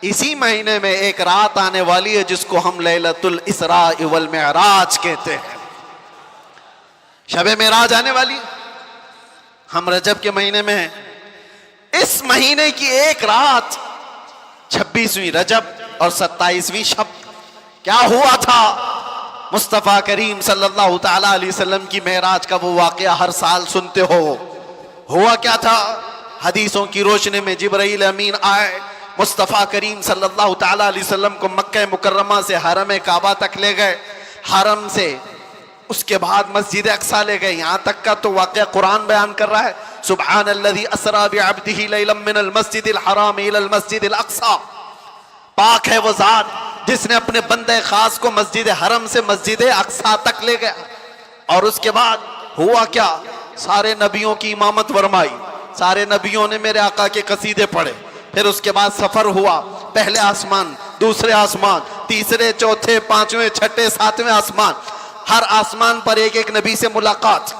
اسی مہینے میں ایک رات آنے والی ہے جس کو ہم لیلۃ الاسراء والمعراج کہتے ہیں. شب معراج آنے والی. ہم رجب کے مہینے میں ہیں. اس مہینے کی ایک رات 26ویں رجب اور 27ویں شب. کیا ہوا تھا؟ مصطفیٰ کریم صلی اللہ تعالی علیہ وسلم کی معراج کا وہ واقعہ ہر سال سنتے ہو. ہوا کیا تھا؟ حدیثوں کی روشنی میں جبرائیل امین آئے، مصطفیٰ کریم صلی اللہ تعالی علیہ وسلم کو مکہ مکرمہ سے حرم کعبہ تک لے گئے. حرم سے اس کے بعد مسجد اقصی لے گئے. یہاں تک کا تو واقعہ قرآن بیان کر رہا ہے. سبحان الذی اسری بعبدہ لیلا من المسجد الحرام الی المسجد الاقصی. پاک ہے وہ ذات جس نے اپنے بندے خاص کو مسجد حرم سے مسجد اقصی تک لے گیا. اور اس کے بعد ہوا کیا؟ سارے نبیوں کی امامت فرمائی، سارے نبیوں نے میرے آقا کے قصیدے پڑھے. پھر اس کے بعد سفر ہوا، پہلے آسمان، دوسرے آسمان، تیسرے، چوتھے، پانچویں، چھٹے، ساتویں آسمان. ہر آسمان پر ایک ایک نبی سے ملاقات.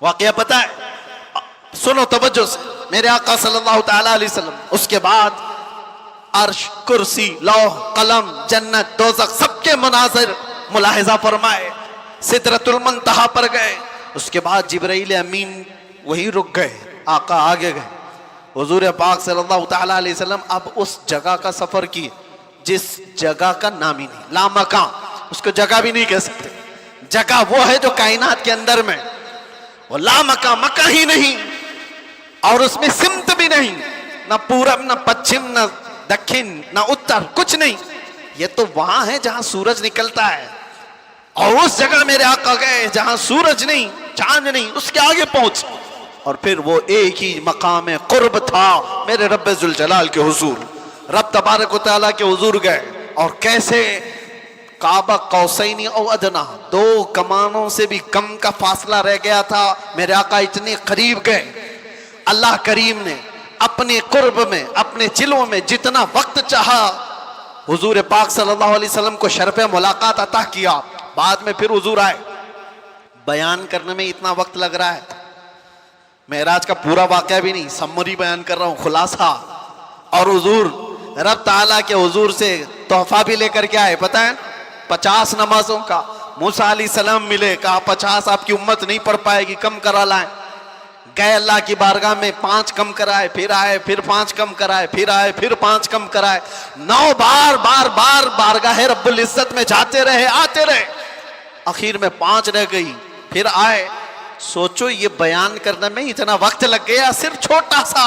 واقعہ پتہ ہے؟ سنو توجہ سے. میرے آقا صلی اللہ تعالی علیہ وسلم اس کے بعد عرش، کرسی، لوح، قلم، جنت، دوزخ سب کے مناظر ملاحظہ فرمائے. سدرۃ المنتہا پر گئے. اس کے بعد جبرائیل امین وہی رک گئے، آقا آگے گئے. حضور پاک صلی اللہ تعالی علیہ وسلم اب اس جگہ کا سفر کیے جس جگہ کا نام ہی نہیں، لامکان. اس کو جگہ بھی نہیں کہہ سکتے. جگہ وہ ہے جو کائنات کے اندر میں، وہ لامکان، مکہ ہی نہیں، اور اس میں سمت بھی نہیں، نہ پورب، نہ پچھم، نہ دکھن، نہ اتر، کچھ نہیں. یہ تو وہاں ہے جہاں سورج نکلتا ہے. اور اس جگہ میرے آقا گئے جہاں سورج نہیں، چاند نہیں، اس کے آگے پہنچ. اور پھر وہ ایک ہی مقام قرب تھا میرے رب ذوالجلال کے حضور. رب تبارک و تعالیٰ کے حضور گئے. اور کیسے؟ کعبہ قوسین او ادنا، 2 کمانوں سے بھی کم کا فاصلہ رہ گیا تھا. میرے آقا اتنے قریب گئے. اللہ کریم نے اپنے قرب میں، اپنے چلوں میں جتنا وقت چاہا حضور پاک صلی اللہ علیہ وسلم کو شرف ملاقات عطا کیا. بعد میں پھر حضور آئے. بیان کرنے میں اتنا وقت لگ رہا ہے، معراج کا پورا واقعہ بھی نہیں، سمری بیان کر رہا ہوں، خلاصہ. اور حضور رب تعالیٰ کے حضور سے تحفہ بھی لے کر کے آئے. پتہ ہے 50 نمازوں کا. موسیٰ علیہ السلام ملے، کہا 50 آپ کی امت نہیں پڑھ پائے گی، کم کرا لائیں. گئے اللہ کی بارگاہ میں، 5 کم کرائے، پھر آئے، پھر 5 کم کرائے، پھر آئے، پھر 5 کم کرائے. 9 بار بارگاہ رب العزت میں جاتے رہے، آتے رہے. آخر میں 5 رہ گئی، پھر آئے. سوچو یہ بیان کرنے میں اتنا وقت لگ گیا، صرف چھوٹا سا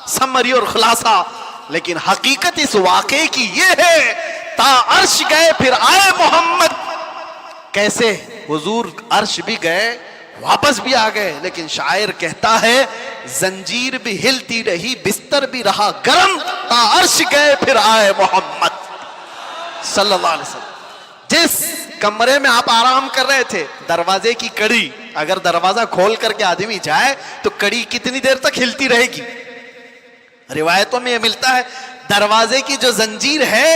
سمری اور خلاصہ. لیکن حقیقت اس واقعے کی یہ ہے، تا عرش گئے پھر آئے محمد. کیسے؟ حضور عرش بھی گئے، واپس بھی آ گئے. لیکن شاعر کہتا ہے زنجیر بھی ہلتی رہی، بستر بھی رہا گرم، تا عرش گئے پھر آئے محمد صلی اللہ علیہ وسلم. جس کمرے میں آپ آرام کر رہے تھے، دروازے کی کڑی، اگر دروازہ کھول کر کے آدمی جائے تو کڑی کتنی دیر تک ہلتی رہے گی؟ روایتوں میں یہ ملتا ہے دروازے کی جو زنجیر ہے،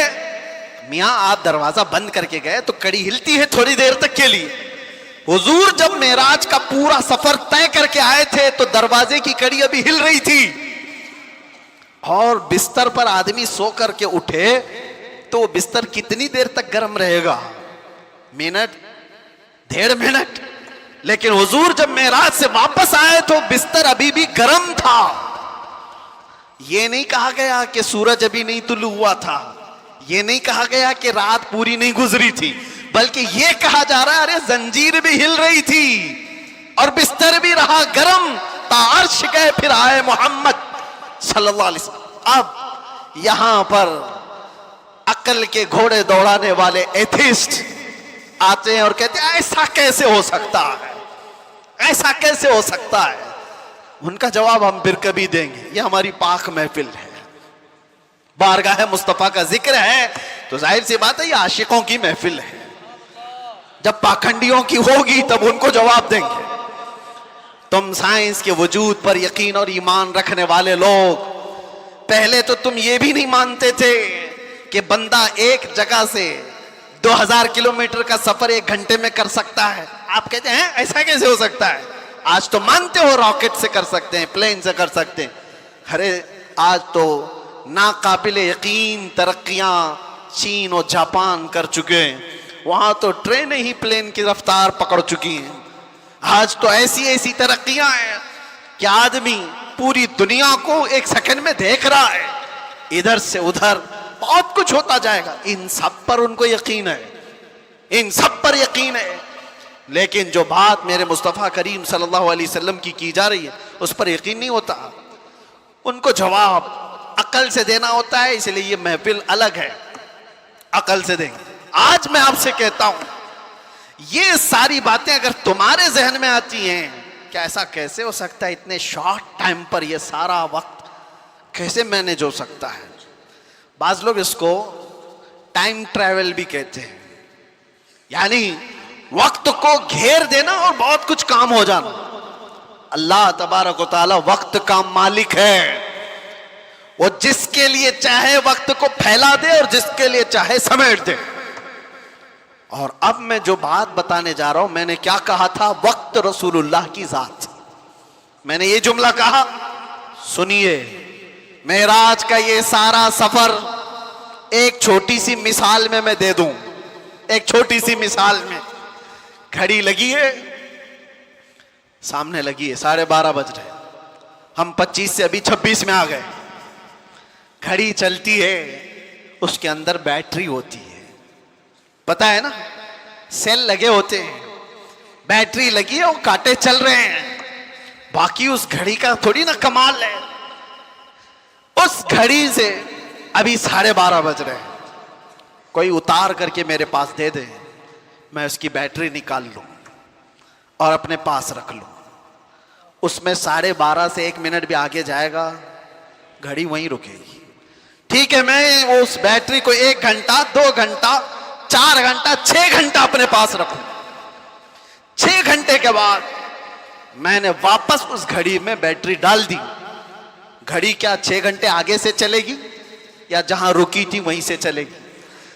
میاں آپ دروازہ بند کر کے گئے تو کڑی ہلتی ہے تھوڑی دیر تک کے لیے. حضور جب معراج کا پورا سفر طے کر کے آئے تھے تو دروازے کی کڑی ابھی ہل رہی تھی. اور بستر پر آدمی سو کر کے اٹھے تو وہ بستر کتنی دیر تک گرم رہے گا؟ Minute, 1.5 minute. لیکن حضور جب معراج سے واپس آئے تو بستر ابھی بھی گرم تھا. یہ نہیں کہا گیا کہ سورج ابھی نہیں طلوع ہوا تھا، یہ نہیں کہا گیا کہ رات پوری نہیں گزری تھی، بلکہ یہ کہا جا رہا ہے ارے زنجیر بھی ہل رہی تھی اور بستر بھی رہا گرم، تا عرش گئے پھر آئے محمد صلی اللہ علیہ وسلم. اب یہاں پر عقل کے گھوڑے دوڑانے والے ایتھیسٹ آتے ہیں اور کہتے ہیں ایسا کیسے ہو سکتا ہے، ایسا کیسے ہو سکتا ہے. ان کا جواب ہم پھر کبھی دیں گے. یہ ہماری پاک محفل ہے، بارگاہ مصطفیٰ کا ذکر ہے تو ظاہر سی بات ہے یہ عاشقوں کی محفل ہے. جب پاکھنڈیوں کی ہوگی تب ان کو جواب دیں گے. تم سائنس کے وجود پر یقین اور ایمان رکھنے والے لوگ، پہلے تو تم یہ بھی نہیں مانتے تھے کہ بندہ ایک جگہ سے 2000 کلومیٹر کا سفر 1 گھنٹے میں کر سکتا ہے. آپ کہتے ہیں ایسا کیسے ہو سکتا ہے؟ آج تو مانتے ہو راکٹ سے کر سکتے ہیں، پلین سے کر سکتے ہیں. ارے آج تو ناقابل یقین ترقیاں چین اور جاپان کر چکے ہیں، وہاں تو ٹرینیں ہی پلین کی رفتار پکڑ چکی ہیں۔ آج تو ایسی ایسی ترقیاں ہیں کہ آدمی پوری دنیا کو ایک سیکنڈ میں دیکھ رہا ہے، ادھر سے ادھر بہت کچھ ہوتا جائے گا۔ ان سب پر ان کو یقین ہے، ان سب پر یقین ہے، لیکن جو بات میرے مصطفیٰ کریم صلی اللہ علیہ وسلم کی جا رہی ہے اس پر یقین نہیں ہوتا۔ ان کو جواب عقل سے دینا ہوتا ہے، اس لیے یہ محفل الگ ہے، عقل سے دیں گے۔ آج میں آپ سے کہتا ہوں، یہ ساری باتیں اگر تمہارے ذہن میں آتی ہیں کہ ایسا کیسے ہو سکتا ہے، اتنے شارٹ ٹائم پر یہ سارا وقت کیسے مینیج ہو سکتا ہے۔ بعض لوگ اس کو ٹائم ٹریول بھی کہتے ہیں، یعنی وقت کو گھیر دینا اور بہت کچھ کام ہو جانا۔ اللہ تبارک و تعالی وقت کا مالک ہے، وہ جس کے لیے چاہے وقت کو پھیلا دے اور جس کے لیے چاہے سمیٹ دے۔ اور اب میں جو بات بتانے جا رہا ہوں، میں نے کیا کہا تھا؟ وقت رسول اللہ کی ذات۔ میں نے یہ جملہ کہا، سنیے، معراج کا یہ سارا سفر ایک چھوٹی سی مثال میں دے دوں، ایک چھوٹی سی مثال میں۔ گھڑی لگی ہے، سامنے لگی ہے، 12:30 بج رہے، ہم 25 سے ابھی 26 میں آ گئے۔ گھڑی چلتی ہے، اس کے اندر بیٹری ہوتی ہے، پتہ ہے نا، سیل لگے ہوتے ہیں، بیٹری لگی ہے، وہ کانٹے چل رہے ہیں۔ باقی اس گھڑی کا تھوڑی نا کمال ہے۔ اس گھڑی سے ابھی 12:30 بج رہے ہیں، کوئی اتار کر کے میرے پاس دے دے، میں اس کی بیٹری نکال لوں اور اپنے پاس رکھ لوں، اس میں 12:30 سے 1 منٹ بھی آگے جائے گا، گھڑی وہیں رکے گی۔ ٹھیک ہے، میں اس بیٹری کو 1 گھنٹہ 2 گھنٹہ 4 گھنٹہ 6 گھنٹہ اپنے پاس رکھوں، 6 گھنٹے کے بعد میں نے واپس اس گھڑی میں بیٹری ڈال دی۔ گھڑی کیا 6 گھنٹے آگے سے چلے گی یا جہاں رکی تھی وہیں سے چلے گی؟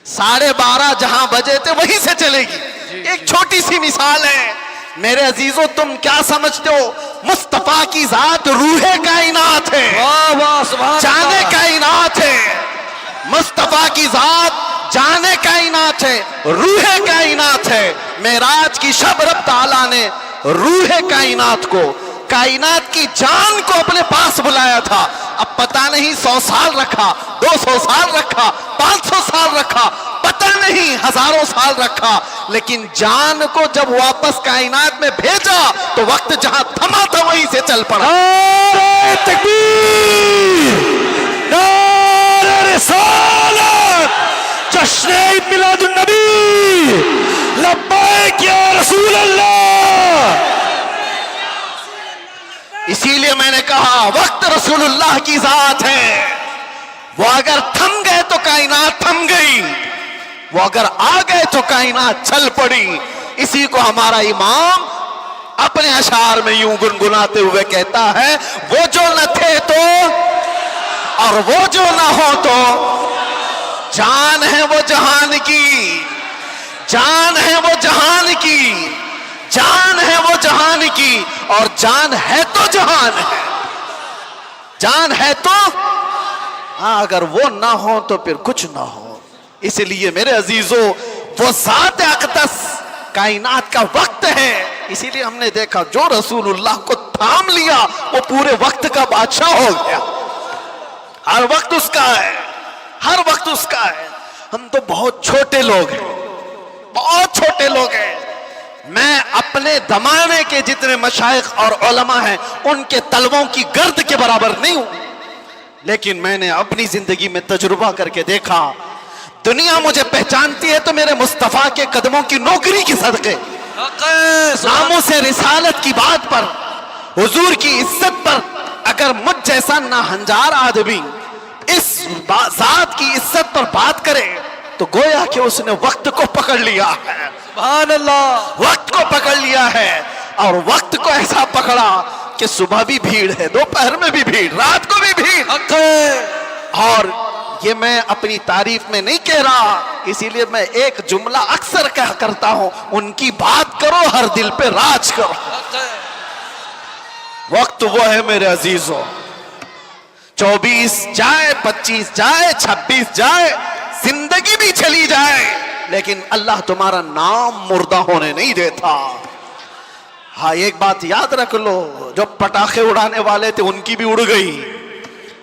12:30 جہاں بجے تھے وہیں سے چلے گی۔ ایک چھوٹی سی مثال ہے میرے عزیزو، تم کیا سمجھتے ہو؟ مصطفیٰ کی ذات روح کائنات ہے، جان کائنات ہے۔ مصطفیٰ کی ذات جان کائنات ہے، روح کائنات ہے۔ معراج کی شب رب تعالیٰ نے روح کائنات کی جان کو اپنے پاس بلایا تھا۔ اب پتہ نہیں 100 سال رکھا، 200 سال رکھا، 500 سال رکھا، پتہ نہیں ہزاروں سال رکھا، لیکن جان کو جب واپس کائنات میں بھیجا تو وقت جہاں تھما تھا وہیں سے چل پڑا۔ نعرہ تکبیر، نعرہ رسالت، جشن عید میلاد النبی، لبیک یا رسول اللہ۔ اسی لیے میں نے کہا وقت رسول اللہ کی ذات ہے، وہ اگر تھم گئے تو کائنات تھم گئی، وہ اگر آ گئے تو کائنات چل پڑی۔ اسی کو ہمارا امام اپنے اشعار میں یوں گنگناتے ہوئے کہتا ہے، وہ جو نہ تھے تو اور وہ جو نہ ہو تو، جان ہے وہ جہان کی، جان ہے وہ جہان کی، جان ہے وہ جہان کی، اور جان ہے تو جہان ہے، جان ہے تو ہاں، اگر وہ نہ ہو تو پھر کچھ نہ ہو۔ اس لیے میرے عزیزو، وہ ذات اقدس کائنات کا وقت ہے۔ اسی لیے ہم نے دیکھا جو رسول اللہ کو تھام لیا وہ پورے وقت کا بادشاہ ہو گیا۔ ہر وقت اس کا ہے، ہر وقت اس کا ہے۔ ہم تو بہت چھوٹے لوگ ہیں، بہت چھوٹے لوگ ہیں۔ میں اپنے زمانے کے جتنے مشائخ اور علماء ہیں ان کے طلبوں کی گرد کے برابر نہیں ہوں، لیکن میں نے اپنی زندگی میں تجربہ کر کے دیکھا، دنیا مجھے پہچانتی ہے تو میرے مصطفیٰ کے قدموں کی نوکری کی صدقے، ناموں سے رسالت کی بات پر، حضور کی عزت پر اگر مجھ جیسا ناہنجار آدمی اس ذات کی عزت پر بات کرے تو گویا کہ اس نے وقت کو پکڑ لیا ہے۔ سبحان اللہ، وقت کو پکڑ لیا ہے، اور وقت کو ایسا پکڑا کہ صبح بھی بھیڑ ہے، دوپہر میں بھی بھیڑ، رات کو بھی بھیڑ۔ اور یہ میں اپنی تعریف میں نہیں کہہ رہا، اسی لیے میں ایک جملہ اکثر کہا کرتا ہوں، ان کی بات کرو ہر دل پہ راج کرو۔ وقت وہ ہے میرے عزیزوں 24 جائے، 25 جائے، 26 جائے، زندگی بھی چلی جائے، لیکن اللہ تمہارا نام مردہ ہونے نہیں دیتا۔ ہاں ایک بات یاد رکھ لو، جو پٹاخے اڑانے والے تھے ان کی بھی اڑ گئی،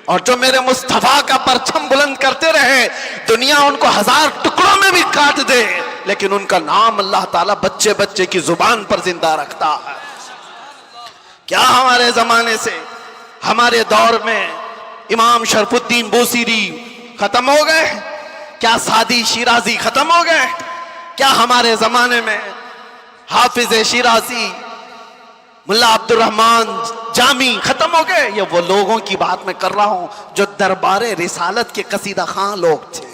اور جو میرے مصطفیٰ کا پرچم بلند کرتے رہے دنیا ان کو 1000 ٹکڑوں میں بھی کاٹ دے، لیکن ان کا نام اللہ تعالیٰ بچے بچے کی زبان پر زندہ رکھتا ہے۔ کیا ہمارے زمانے سے، ہمارے دور میں امام شرف الدین بوصیری ختم ہو گئے؟ کیا سعدی شیرازی ختم ہو گئے؟ کیا ہمارے زمانے میں حافظ شیرازی، ملا عبد الرحمن جامی ختم ہو گئے؟ یہ وہ لوگوں کی بات میں کر رہا ہوں جو دربار رسالت کے قصیدہ خواں لوگ تھے،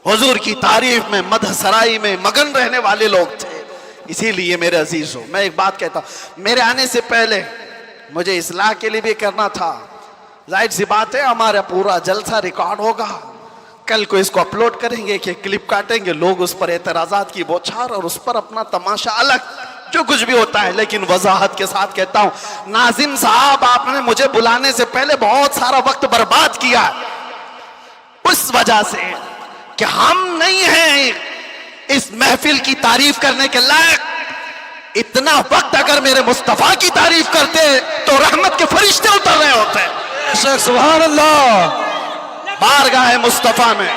حضور کی تعریف میں، مدح سرائی میں مگن رہنے والے لوگ تھے۔ اسی لیے میرے عزیزوں، میں ایک بات کہتا ہوں، میرے آنے سے پہلے مجھے اصلاح کے لیے بھی کرنا تھا۔ ظاہر سی بات ہے ہمارا پورا جلسہ ریکارڈ ہوگا، کل کو اس کو اپلوڈ کریں گے کہ کلپ کاٹیں گے، لوگ اس پر اعتراضات کی بوچھار اور اس پر اپنا تماشا الگ جو کچھ بھی ہوتا ہے، لیکن وضاحت کے ساتھ کہتا ہوں، ناظم صاحب آپ نے مجھے بلانے سے پہلے بہت سارا وقت برباد کیا اس وجہ سے کہ ہم نہیں ہیں اس محفل کی تعریف کرنے کے لائق۔ اتنا وقت اگر میرے مصطفیٰ کی تعریف کرتے تو رحمت کے فرشتے اتر رہے ہوتے۔ سبحان اللہ، بارگاہ مصطفیٰ میں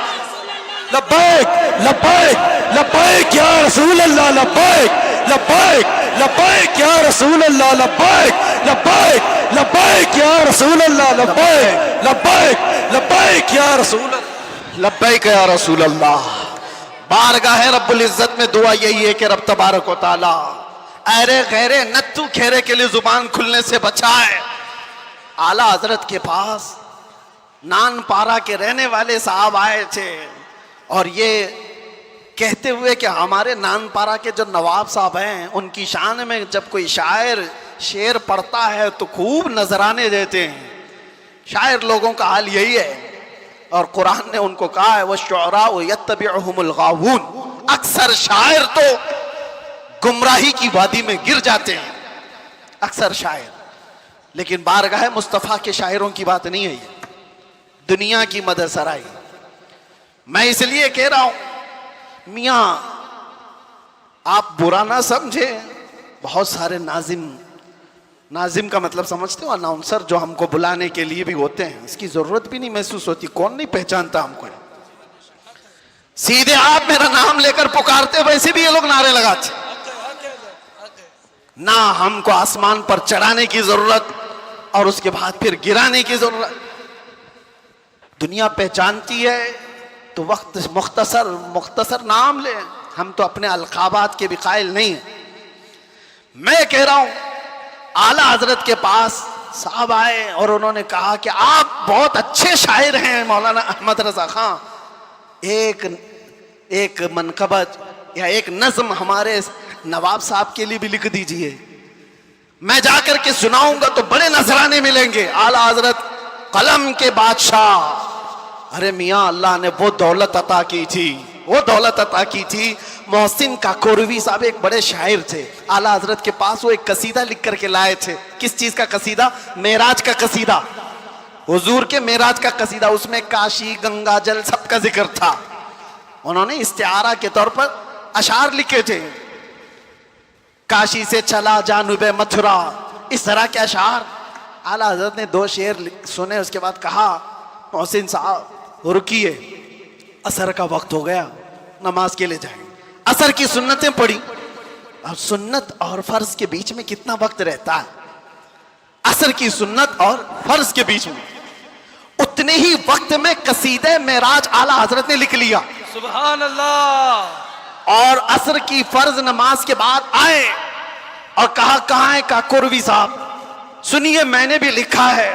لبیک لبیک لبیک یا رسول اللہ، لبیک لبیک لبیک یا رسول اللہ، لبیک لبیک لبیک یا رسول اللہ، لبیک لبیک لبیک یا رسول اللہ، لبیک یا رسول اللہ۔ بارگاہ رب العزت میں دعا یہی ہے کہ رب تبارک و تعالی ایرے غیرے نتو کھیرے کے لیے زبان کھلنے سے بچائے۔ اعلیٰ حضرت کے پاس نان پارا کے رہنے والے صاحب آئے تھے اور یہ کہتے ہوئے کہ ہمارے نان پارا کے جو نواب صاحب ہیں ان کی شان میں جب کوئی شاعر شعر پڑھتا ہے تو خوب نذرانے دیتے ہیں۔ شاعر لوگوں کا حال یہی ہے، اور قرآن نے ان کو کہا ہے وَالشُّعَرَاءُ يَتَّبِعُهُمُ الْغَاوُونَ، اکثر شاعر تو گمراہی کی وادی میں گر جاتے ہیں، اکثر شاعر، لیکن بارگاہ مصطفیٰ کے شاعروں کی بات نہیں ہے یہ، دنیا کی مدح سرائی۔ میں اس لیے کہہ رہا ہوں میاں آپ برا نہ سمجھے، بہت سارے ناظم کا مطلب سمجھتے ہو، اناؤنسر جو ہم کو بلانے کے لیے بھی ہوتے ہیں، اس کی ضرورت بھی نہیں محسوس ہوتی، کون نہیں پہچانتا ہم کو، سیدھے آپ میرا نام لے کر پکارتے، ویسے بھی یہ لوگ نعرے لگاتے۔ نہ ہم کو آسمان پر چڑھانے کی ضرورت اور اس کے بعد پھر گرانے کی ضرورت۔ دنیا پہچانتی ہے تو وقت مختصر نام لے، ہم تو اپنے القابات کے بھی قائل نہیں ہیں۔ میں کہہ رہا ہوں اعلیٰ حضرت کے پاس صاحب آئے اور انہوں نے کہا کہ آپ بہت اچھے شاعر ہیں مولانا احمد رضا خان، ایک منقبت یا ایک نظم ہمارے نواب صاحب کے لیے بھی لکھ دیجئے، میں جا کر کے سناؤں گا تو بڑے نذرانے ملیں گے۔ اعلیٰ حضرت قلم کے بادشاہ، ارے میاں اللہ نے وہ دولت عطا کی تھی، محسن کاکوروی صاحب ایک بڑے شاعر تھے، اعلیٰ حضرت کے پاس وہ ایک قصیدہ لکھ کر کے لائے تھے۔ کس چیز کا قصیدہ؟ معراج کا قصیدہ، حضور کے معراج کا قصیدہ، اس میں کاشی، گنگا جل سب کا ذکر تھا۔ انہوں نے استعارہ کے طور پر اشعار لکھے تھے، کاشی سے چلا جانب متھرا، اس طرح کے اشعار۔ اعلیٰ حضرت نے 2 شعر سنے، اس کے بعد کہا محسن صاحب رکیے، عصر کا وقت ہو گیا، نماز کے لیے جائیں۔ عصر کی سنتیں پڑھی، اور سنت اور فرض کے بیچ میں کتنا وقت رہتا ہے؟ عصر کی سنت اور فرض کے بیچ میں اتنے ہی وقت میں قصیدہ معراج اعلیٰ حضرت نے لکھ لیا۔ سبحان اللہ۔ اور عصر کی فرض نماز کے بعد آئے اور کہا کہاں ہے کاکوروی صاحب، سنیے میں نے بھی لکھا ہے۔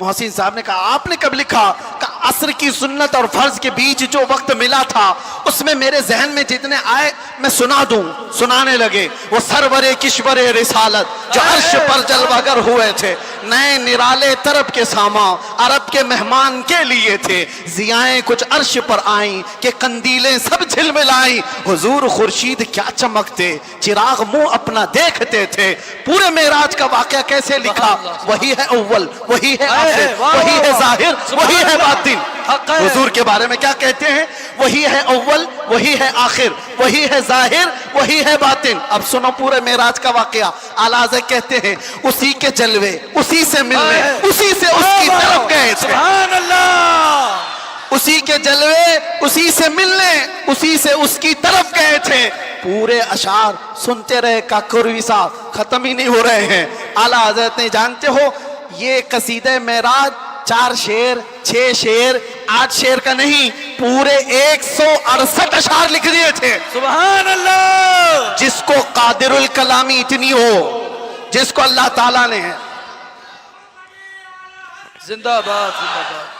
محسن صاحب نے کہا آپ نے کب لکھا؟ کہا عصر کی سنت اور فرض کے بیچ جو وقت ملا تھا اس میں میرے ذہن میں جتنے آئے میں سنا دوں. سنانے لگے. وہ سرور کشور رسالت جو عرش پر جلوہ گر ہوئے تھے, نئے نرالے طرب کے ساما عرب کے مہمان کے لیے تھے. ضیائیں کچھ عرش پر آئیں کہ قندیلیں سب جھلملائیں. حضور خورشید کیا چمکتے, چراغ منہ اپنا دیکھتے تھے. پورے معراج کا واقعہ کیسے لکھا؟ وہی ہے اول, وہی ہے آخر, وہی ہے ظاہر, وہی ہے باطن. حضور کے بارے میں کیا کہتے ہیں؟ وہی ہے اول, وہی ہے آخر, وہی ہے ظاہر, وہی ہے باطن. اب سنو پورے معراج کا واقعہ. اعلیٰ حضرت کہتے ہیں اسی کے جلوے, اسی سے ملنے, اسی سے اس کی طرف گئے تھے. سبحان اللہ. اسی کے جلوے, اسی سے ملنے, اسی سے اس کی طرف گئے تھے. پورے اشعار سنتے رہے کاکروی صاحب, ختم ہی نہیں ہو رہے ہیں. اعلیٰ حضرت نے, جانتے ہو یہ قصیدہ معراج 4 شعر 6 شعر 8 شعر کا نہیں, پورے 168 اشعار لکھ دیے تھے. سبحان اللہ. جس کو قادر الکلامی اتنی ہو, جس کو اللہ تعالیٰ نے زندہ باد زندہ باد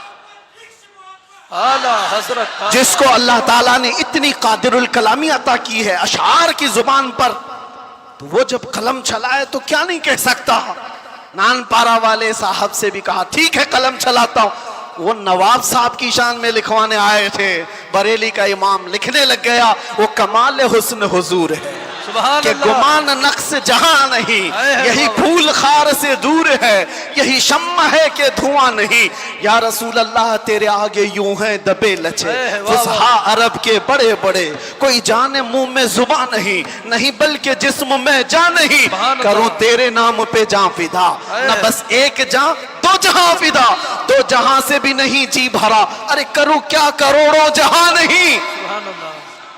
اعلیٰ حضرت, جس کو اللہ تعالیٰ نے اتنی قادر الکلامی عطا کی ہے اشعار کی زبان پر, تو وہ جب قلم چلائے تو کیا نہیں کہہ سکتا. نان پارا والے صاحب سے بھی کہا ٹھیک ہے قلم چلاتا ہوں. وہ نواب صاحب کی شان میں لکھوانے آئے تھے, بریلی کا امام لکھنے لگ گیا وہ کمال حسن حضور ہے کہ گمان نقص جہاں نہیں, یہی پھول خار سے دور ہے, یہی شمع ہے کہ دھواں نہیں. یا رسول اللہ تیرے آگے یوں ہیں دبے لچے فصحا عرب کے بڑے بڑے, کوئی جانے منہ میں زبان نہیں, نہیں بلکہ جسم میں جان نہیں. کروں تیرے نام پہ جان فدا, نہ بس ایک جان دو جہاں فدا, 2 جہاں سے بھی نہیں جی بھرا, ارے کروں کیا کروڑوں جہاں نہیں.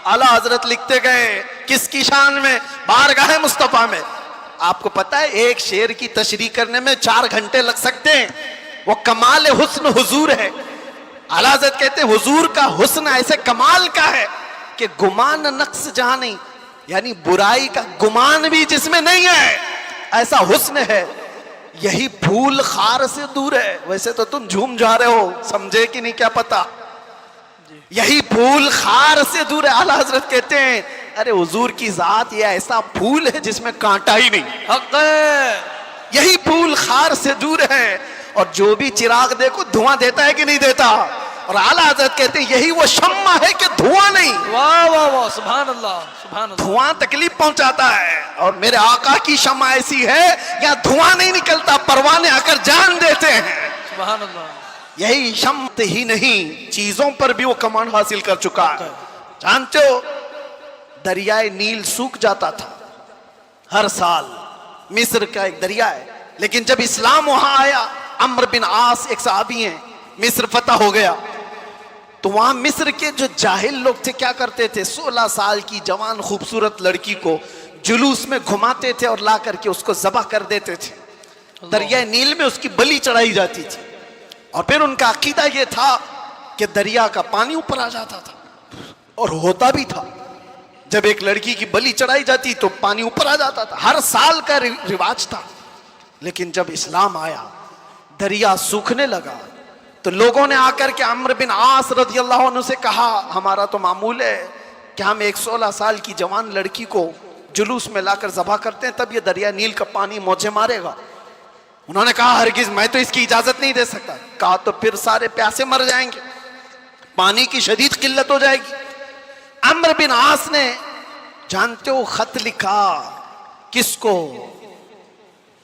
اعلیٰ حضرت لکھتے گئے کس کی شان میں؟ بارگاہ مصطفیٰ میں. آپ کو پتا ہے ایک شعر کی تشریح کرنے میں 4 گھنٹے لگ سکتے ہیں. وہ کمال حسن حضور ہے. اعلیٰ حضرت کہتے ہیں حضور کا حسن ایسے کمال کا ہے کہ گمان نقص جہاں نہیں, یعنی برائی کا گمان بھی جس میں نہیں ہے, ایسا حسن ہے. یہی پھول خار سے دور ہے. ویسے تو تم جھوم جا رہے ہو, سمجھے کہ نہیں کیا پتا. یہی پھول خار سے دور ہے. اعلیٰ حضرت کہتے ہیں ارے حضور کی ذات یہ ایسا پھول ہے جس میں کانٹا ہی نہیں. حق ہے. یہی پھول خار سے دور ہے, اور جو بھی چراغ دیکھو دھواں دیتا ہے کہ نہیں دیتا. اور اعلیٰ حضرت کہتے ہیں یہی وہ شمع ہے کہ دھواں نہیں. واہ واہ واہ, سبحان اللہ سبحان اللہ. دھواں تکلیف پہنچاتا ہے, اور میرے آقا کی شمع ایسی ہے یہاں دھواں نہیں نکلتا, پروانے آ کر جان دیتے ہیں. سبحان اللہ. یہی شمت ہی نہیں چیزوں پر بھی وہ کمانڈ حاصل کر چکا ہے. جانتے ہو دریائے نیل سوکھ جاتا تھا ہر سال, مصر کا ایک دریا ہے, لیکن جب اسلام وہاں آیا, عمرو بن عاص ایک صحابی ہیں, مصر فتح ہو گیا, تو وہاں مصر کے جو جاہل لوگ تھے کیا کرتے تھے, 16 سال کی جوان خوبصورت لڑکی کو جلوس میں گھماتے تھے اور لا کر کے اس کو ذبح کر دیتے تھے. دریائے نیل میں اس کی بلی چڑھائی جاتی تھی, اور پھر ان کا عقیدہ یہ تھا کہ دریا کا پانی اوپر آ جاتا تھا, اور ہوتا بھی تھا. جب ایک لڑکی کی بلی چڑھائی جاتی تو پانی اوپر آ جاتا تھا, ہر سال کا رواج تھا. لیکن جب اسلام آیا دریا سوکھنے لگا تو لوگوں نے آ کر کے عمرو بن عاص رضی اللہ عنہ سے کہا ہمارا تو معمول ہے کہ ہم ایک 16 سال کی جوان لڑکی کو جلوس میں لا کر ذبح کرتے ہیں, تب یہ دریا نیل کا پانی موجے مارے گا. انہوں نے کہا ہرگز میں تو اس کی اجازت نہیں دے سکتا. کہا تو پھر سارے پیاسے مر جائیں گے, پانی کی شدید قلت ہو جائے گی. عمرو بن عاص نے جانتے ہو خط لکھا کس کو؟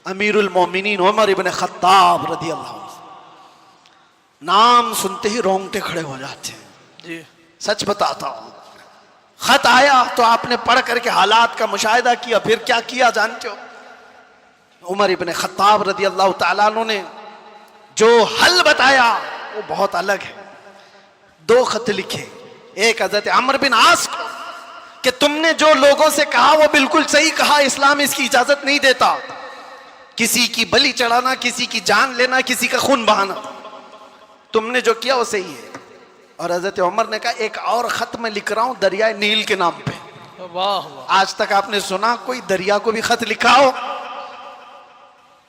امیر المومنین عمر ابن خطاب رضی اللہ عنہ. نام سنتے ہی رونگٹے کھڑے ہو جاتے ہیں. جی سچ بتاتا ہوں, خط آیا تو آپ نے پڑھ کر کے حالات کا مشاہدہ کیا, پھر کیا کیا جانتے ہو؟ عمر ابن خطاب رضی اللہ تعالیٰ عنہ نے جو حل بتایا وہ بہت الگ ہے. 2 خط لکھے, ایک حضرت عمرو بن عاص کو کہ تم نے جو لوگوں سے کہا وہ بالکل صحیح کہا, اسلام اس کی اجازت نہیں دیتا, کسی کی بلی چڑھانا, کسی کی جان لینا, کسی کا خون بہانا, تم نے جو کیا وہ صحیح ہے. اور حضرت عمر نے کہا ایک اور خط میں لکھ رہا ہوں دریائے نیل کے نام پہ. واہ. آج تک آپ نے سنا کوئی دریا کو بھی خط لکھا ہو؟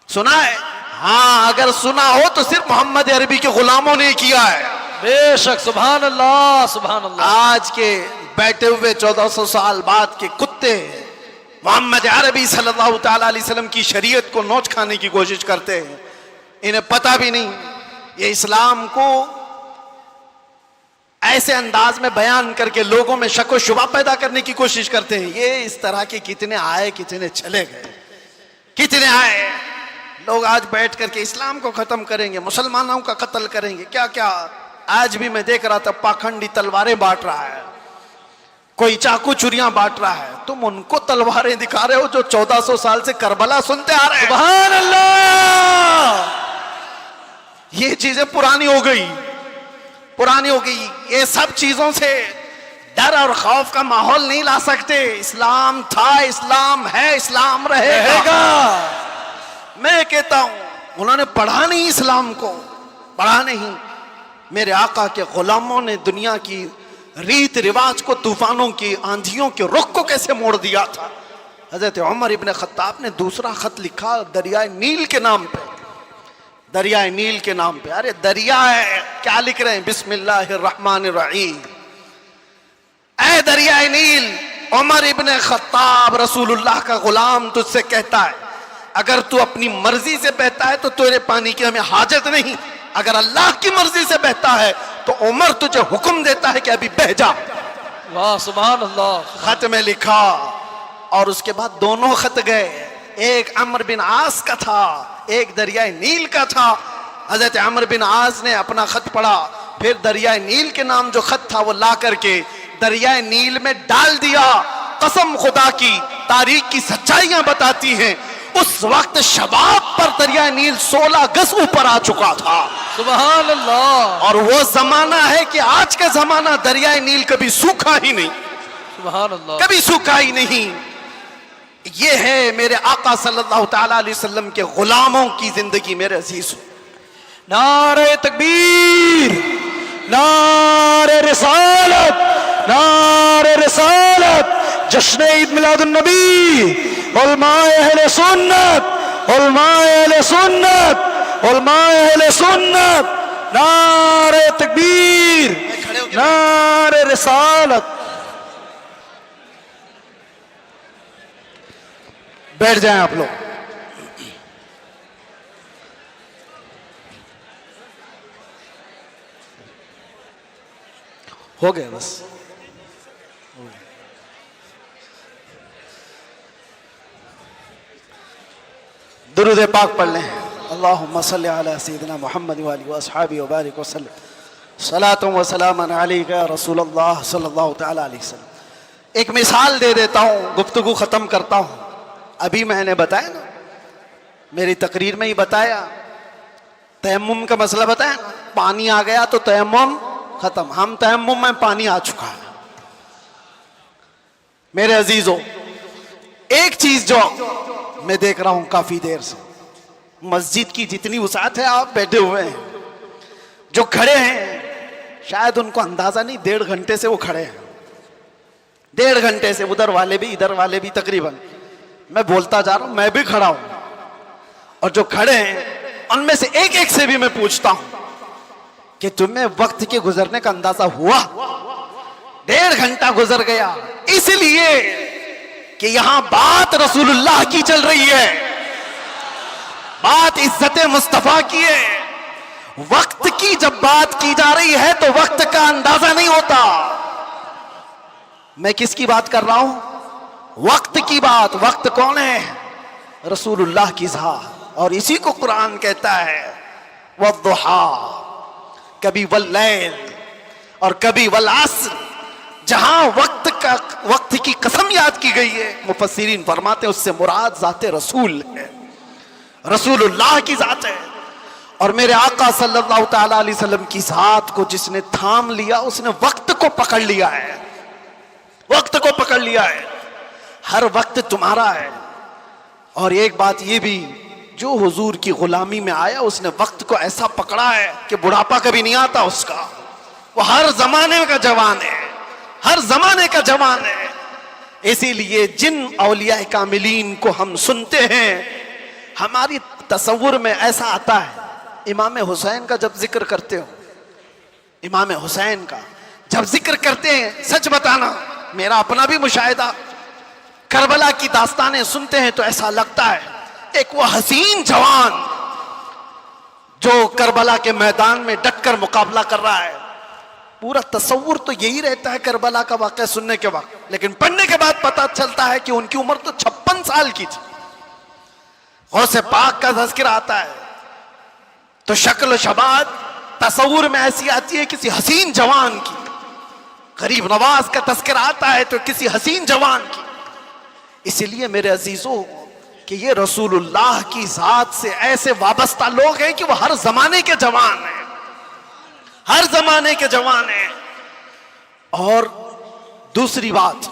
سنا ہے؟ ہاں اگر سنا ہو تو صرف محمد عربی کے غلاموں نے کیا ہے. بے شک سبحان اللہ سبحان اللہ. آج کے بیٹھے ہوئے 1400 سال بعد کے کتے محمد عربی صلی اللہ تعالی علیہ وسلم کی شریعت کو نوچ کھانے کی کوشش کرتے ہیں. انہیں پتہ بھی نہیں یہ اسلام کو ایسے انداز میں بیان کر کے لوگوں میں شک و شبہ پیدا کرنے کی کوشش کرتے ہیں. یہ اس طرح کے کتنے آئے کتنے چلے گئے, کتنے آئے لوگ آج بیٹھ کر کے اسلام کو ختم کریں گے, مسلمانوں کا قتل کریں گے, کیا کیا. آج بھی میں دیکھ رہا تھا پاکھنڈی تلواریں بانٹ رہا ہے, کوئی چاقو چوریاں بانٹ رہا ہے. تم ان کو تلواریں دکھا رہے ہو جو 1400 سال سے کربلا سنتے آ رہے ہیں. سبحان اللہ. یہ چیزیں پرانی ہو گئی, پرانی ہو گئی. یہ سب چیزوں سے ڈر اور خوف کا ماحول نہیں لا سکتے. اسلام تھا, اسلام ہے, اسلام رہے گا. میں کہتا ہوں انہوں نے پڑھا نہیں اسلام کو, پڑھا نہیں. میرے آقا کے غلاموں نے دنیا کی ریت رواج کو, طوفانوں کی, آندھیوں کے رخ کو کیسے موڑ دیا تھا. حضرت عمر ابن خطاب نے دوسرا خط لکھا دریائے نیل کے نام پہ, دریائے نیل کے نام پہ. ارے دریا ہے, کیا لکھ رہے ہیں بسم اللہ الرحمن الرحیم. اے دریائے نیل, عمر ابن خطاب رسول اللہ کا غلام تجھ سے کہتا ہے اگر تو اپنی مرضی سے بہتا ہے تو تیرے پانی کی ہمیں حاجت نہیں, اگر اللہ کی مرضی سے بہتا ہے تو عمر تجھے حکم دیتا ہے کہ ابھی بہ جا. واہ سبحان اللہ. خط میں لکھا اور اس کے بعد دونوں خط گئے. ایک عمرو بن عاص کا تھا, ایک دریائے نیل کا تھا. حضرت عمرو بن عاص نے اپنا خط پڑھا, پھر دریائے نیل کے نام جو خط تھا وہ لا کر کے دریائے نیل میں ڈال دیا. قسم خدا کی, تاریخ کی سچائیاں بتاتی ہیں اس وقت شباب پر دریائے نیل 16 گز اوپر آ چکا تھا. سبحان اللہ. اور وہ زمانہ ہے کہ آج کا زمانہ دریائے نیل کبھی سوکھا ہی نہیں, سبحان اللہ. کبھی سوکھا ہی نہیں. یہ ہے میرے آقا صلی اللہ تعالی علیہ وسلم کے غلاموں کی زندگی. میرے عزیز, نعرہ تکبیر, نعرہ رسالت, نعرہ رسالت, جشن عید میلاد النبی, علماء اہل سنت, علماء اہل سنت, علماء اہل سنت, نعرہ تکبیر, نعرہ رسالت. بیٹھ جائیں آپ لوگ. ہو گئے بس. درود پاک پڑھ لیں. اللہم صلی علی سیدنا محمد وآلہ واصحابہ وبارک وسلم. صلاۃ و سلام علیک یا رسول اللہ صلی اللہ تعالی علیہ وسلم. ایک مثال دے دیتا ہوں, گفتگو ختم کرتا ہوں. ابھی میں نے بتایا نا, میری تقریر میں ہی بتایا, تیمم کا مسئلہ بتایا نا, پانی آ گیا تو تیمم ختم. ہم تیمم میں پانی آ چکا ہے. میرے عزیزوں, ایک چیز جو میں دیکھ رہا ہوں کافی دیر سے, مسجد کی جتنی وسعت ہے آپ بیٹھے ہوئے ہیں, جو کھڑے ہیں شاید ان کو اندازہ نہیں, 1.5 گھنٹے سے وہ کھڑے ہیں, 1.5 گھنٹے سے. ادھر والے بھی ادھر والے بھی تقریباً. میں بولتا جا رہا ہوں, میں بھی کھڑا ہوں, اور جو کھڑے ہیں ان میں سے ایک ایک سے بھی میں پوچھتا ہوں کہ تمہیں وقت کے گزرنے کا اندازہ ہوا؟ 1.5 گھنٹہ گزر گیا, اس لیے کہ یہاں بات رسول اللہ کی چل رہی ہے, بات عزت مصطفیٰ کی ہے. وقت کی جب بات کی جا رہی ہے تو وقت کا اندازہ نہیں ہوتا. میں کس کی بات کر رہا ہوں؟ وقت کی بات. وقت کون ہے؟ رسول اللہ کی ذات. اور اسی کو قرآن کہتا ہے والضحیٰ, کبھی واللیل اور کبھی والعصر. جہاں وقت کی قسم یاد کی گئی ہے, مفسرین فرماتے ہیں اس سے مراد ذات رسول ہے, رسول اللہ کی ذات ہے. اور میرے آقا صلی اللہ تعالی علیہ وسلم کی ذات کو جس نے تھام لیا اس نے وقت کو پکڑ لیا ہے, وقت کو پکڑ لیا ہے. ہر وقت تمہارا ہے. اور ایک بات یہ بھی, جو حضور کی غلامی میں آیا اس نے وقت کو ایسا پکڑا ہے کہ بڑھاپا کبھی نہیں آتا اس کا. وہ ہر زمانے کا جوان ہے, ہر زمانے کا جوان ہے. اسی لیے جن اولیاء کاملین کو ہم سنتے ہیں ہماری تصور میں ایسا آتا ہے, امام حسین کا جب ذکر کرتے ہو, امام حسین کا جب ذکر کرتے ہیں، سچ بتانا میرا اپنا بھی مشاہدہ، کربلا کی داستانیں سنتے ہیں تو ایسا لگتا ہے ایک وہ حسین جوان جو کربلا کے میدان میں ڈٹ کر مقابلہ کر رہا ہے، پورا تصور تو یہی رہتا ہے کربلا کا واقعہ سننے کے وقت، لیکن پڑھنے کے بعد پتہ چلتا ہے کہ ان کی عمر تو 56 سال کی تھی۔ غوث پاک کا تذکرہ آتا ہے تو شکل و شباب تصور میں ایسی آتی ہے کسی حسین جوان کی، غریب نواز کا تذکرہ آتا ہے تو کسی حسین جوان کی۔ اس لیے میرے عزیزوں کہ یہ رسول اللہ کی ذات سے ایسے وابستہ لوگ ہیں کہ وہ ہر زمانے کے جوان ہیں، ہر زمانے کے جوان ہیں۔ اور دوسری بات،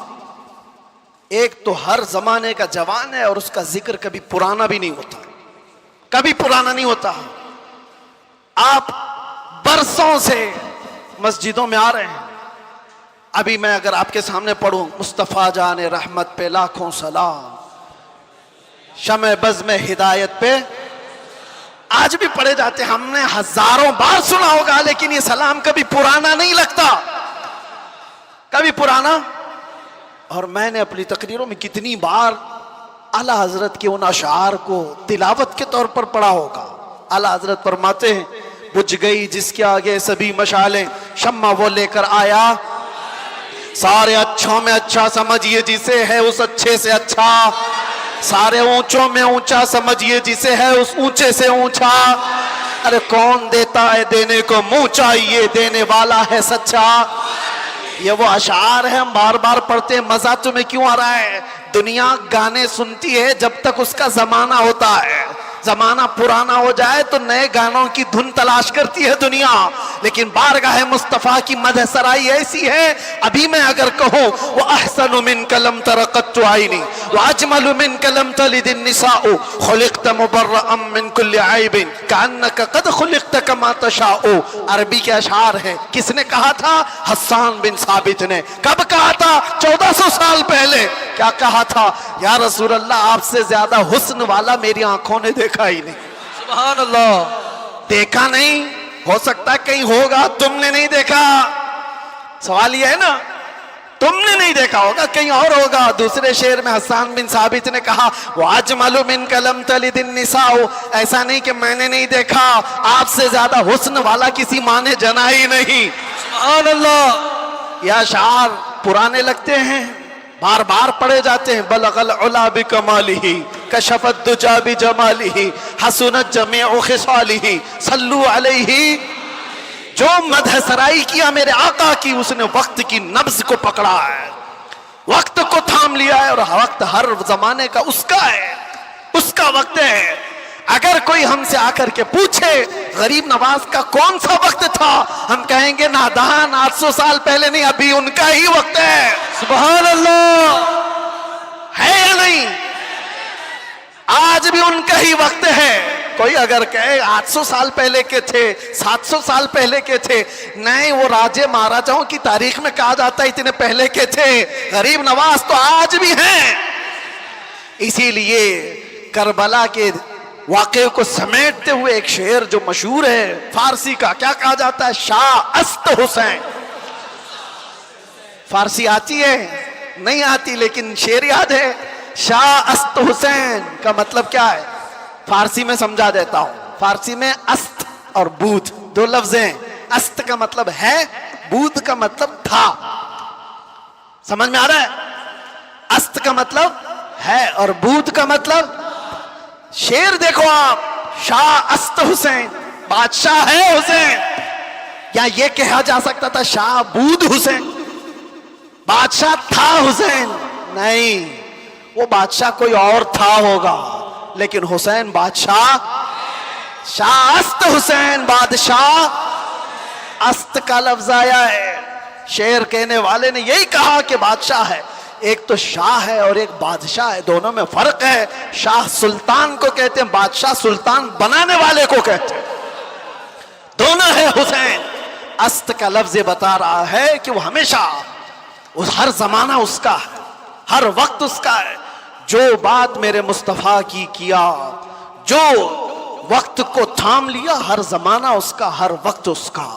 ایک تو ہر زمانے کا جوان ہے اور اس کا ذکر کبھی پرانا بھی نہیں ہوتا، کبھی پرانا نہیں ہوتا۔ آپ برسوں سے مسجدوں میں آ رہے ہیں، ابھی میں اگر آپ کے سامنے پڑھوں مصطفیٰ جان رحمت پہ لاکھوں سلام، شمع بزم ہدایت پہ، آج بھی پڑھے جاتے ہیں، ہم نے ہزاروں بار سنا ہوگا، لیکن یہ سلام کبھی پرانا نہیں لگتا، کبھی پرانا۔ اور میں نے اپنی تقریروں میں کتنی بار اعلیٰ حضرت کے ان اشعار کو تلاوت کے طور پر پڑھا ہوگا۔ اعلیٰ حضرت فرماتے ہیں بجھ گئی جس کے آگے سبھی مشالیں، شمع وہ لے کر آیا، سارے اچھوں میں اچھا سمجھیے جسے ہے اس اچھے سے اچھا، سارے اونچوں میں اونچا سمجھیے جسے ہے اس اونچے سے اونچا، ارے کون دیتا ہے دینے کو منہ چاہیے، دینے والا ہے سچا۔ یہ وہ اشعار ہیں، ہم بار بار پڑھتے ہیں، مزہ تمہیں کیوں آ رہا ہے؟ دنیا گانے سنتی ہے جب تک اس کا زمانہ ہوتا ہے، زمانہ پرانا ہو جائے تو نئے گانوں کی دھن تلاش کرتی ہے دنیا، لیکن بارگاہ مصطفیٰ کی مدح سرائی ایسی ہے، ابھی میں اگر کہوں وَأَحْسَنُ مِنْكَ لَمْ تَرَ قَطُّ عَيْنِي وَأَجْمَلُ مِنْكَ لَمْ تَلِدِ النِّسَاءُ خُلِقْتَ مُبَرَّأً مِنْ كُلِّ عَيْبٍ كَأَنَّكَ قَدْ خُلِقْتَ كَمَا تَشَاءُ۔ عربی کے اشعار ہیں، کس نے کہا تھا؟ حسان بن ثابت نے۔ کب کہا تھا؟ 1400 سال پہلے۔ کیا کہا تھا؟ یا رسول اللہ آپ سے زیادہ حسن والا میری آنکھوں نے دیکھا ہی نہیں۔ سبحان اللہ۔ دیکھا نہیں، ہو سکتا ہے کہیں ہوگا، تم نے نہیں دیکھا۔ سوال یہ ہے نا، تم نے نہیں دیکھا ہوگا، کہیں اور ہوگا۔ دوسرے شعر میں حسان بن ثابت نے کہا وَأَجْمَلُ مِنْكَ لَمْ تَلِدِ النِّسَاءُ، ایسا نہیں کہ میں نے نہیں دیکھا، آپ سے زیادہ حسن والا کسی ماں نے جنا ہی نہیں۔ سبحان اللہ۔ یہ اشعار پرانے لگتے ہیں، بار بار پڑھے جاتے ہیں۔ بلغ العلا بکمالہ کشف الدجا بجمالہ حسنت جمیع خصالہ صلوا علیہ۔ جو مدح سرائی کیا میرے آقا کی، اس نے وقت کی نبض کو پکڑا ہے، وقت کو تھام لیا ہے، اور وقت ہر زمانے کا اس کا ہے، اس کا وقت ہے۔ اگر کوئی ہم سے آ کر کے پوچھے غریب نواز کا کون سا وقت تھا، ہم کہیں گے نادان 800 سال پہلے نہیں، ابھی ان کا ہی وقت ہے۔ سبحان اللہ۔ ہے یا نہیں؟ آج بھی ان کا ہی وقت ہے۔ کوئی اگر کہے 800 سال پہلے کے تھے، 700 سال پہلے کے تھے، نہیں، وہ راجے مہاراجاؤں کی تاریخ میں کہا جاتا ہے اتنے پہلے کے تھے۔ غریب نواز تو آج بھی ہیں۔ اسی لیے کربلا کے واقعے کو سمیٹتے ہوئے ایک شعر جو مشہور ہے فارسی کا، کیا کہا جاتا ہے؟ شاہ است حسین۔ فارسی آتی ہے؟ نہیں آتی، لیکن شعر یاد ہے۔ شاہ است حسین کا مطلب کیا ہے؟ فارسی میں سمجھا دیتا ہوں۔ فارسی میں است اور بود دو لفظ ہیں۔ است کا مطلب ہے، بود کا مطلب تھا۔ سمجھ میں آ رہا ہے؟ است کا مطلب ہے اور بود کا مطلب، شعر دیکھو آپ، شاہ است حسین، بادشاہ ہے حسین، یا یہ کہا جا سکتا تھا شاہ بود حسین، بادشاہ تھا حسین؟ نہیں، وہ بادشاہ کوئی اور تھا ہوگا، لیکن حسین بادشاہ، شاہ است حسین بادشاہ۔ است کا لفظ آیا ہے، شعر کہنے والے نے یہی کہا کہ بادشاہ ہے۔ ایک تو شاہ ہے اور ایک بادشاہ ہے، دونوں میں فرق ہے۔ شاہ سلطان کو کہتے ہیں، بادشاہ سلطان بنانے والے کو کہتے ہیں، دونوں ہے حسین۔ است کا لفظ بتا رہا ہے کہ وہ ہمیشہ، ہر زمانہ اس کا ہے، ہر وقت اس کا ہے۔ جو بات میرے مصطفیٰ کی کیا، جو وقت کو تھام لیا، ہر زمانہ اس کا، ہر وقت اس کا۔